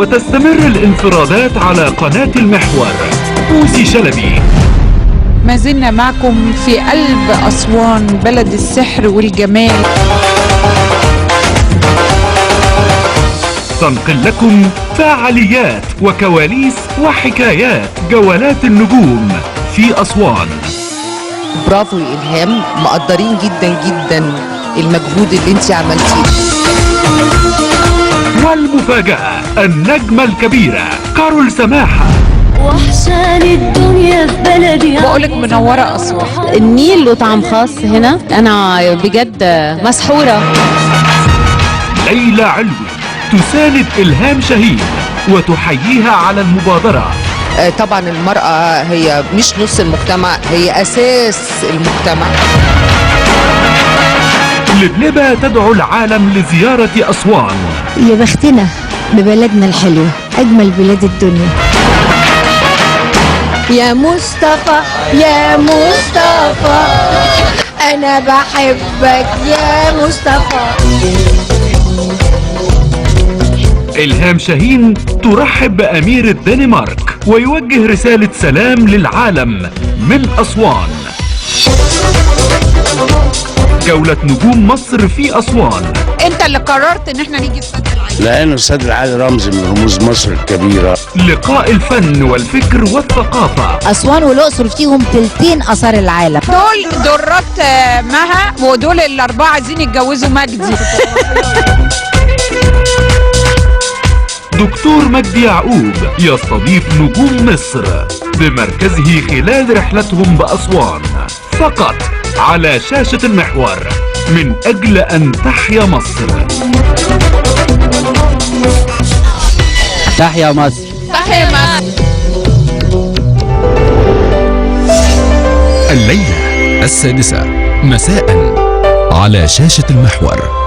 وتستمر الانفرادات على قناة المحور. بوسي شلبي. ما زلنا معكم في قلب أسوان، بلد السحر والجمال. تنقل لكم فعاليات وكواليس وحكايات جولات النجوم في أسوان. برافو يا إلهام، مقدرين جدا جدا المجهود اللي انت عملتيه. والمفاجأة النجمة الكبيرة كارول سماحة. وحشاني الدنيا في بلدي. بقولك منورة أسوان. النيل له طعم خاص هنا، أنا بجد مسحورة. ليلى علوي تساند إلهام شاهين وتحييها على المبادرة. طبعا المرأة هي مش نص المجتمع، هي أساس المجتمع. لبلبة تدعو العالم لزيارة أسوان. يا بختنا ببلدنا الحلوة، أجمل بلاد الدنيا. يا مصطفى يا مصطفى أنا بحبك يا مصطفى. إلهام شاهين ترحب بأمير الدنمارك ويوجه رسالة سلام للعالم من أسوان. جولة نجوم مصر في أسوان. أنت اللي قررت إن احنا نيجي السد العالي، لأنه السد العالي رمز من رموز مصر الكبيرة. لقاء الفن والفكر والثقافة. أسوان والأقصر فيهم تلتين آثار العالم. دول درات مها، ودول الأربعة عايزين يتجوزوا مجدي. دكتور مجدي يعقوب يستضيف نجوم مصر بمركزه خلال رحلتهم بأسوان، فقط على شاشة المحور، من أجل أن تحيا مصر. تحيا مصر. تحيا مصر. الليلة 6:00 مساء على شاشة المحور.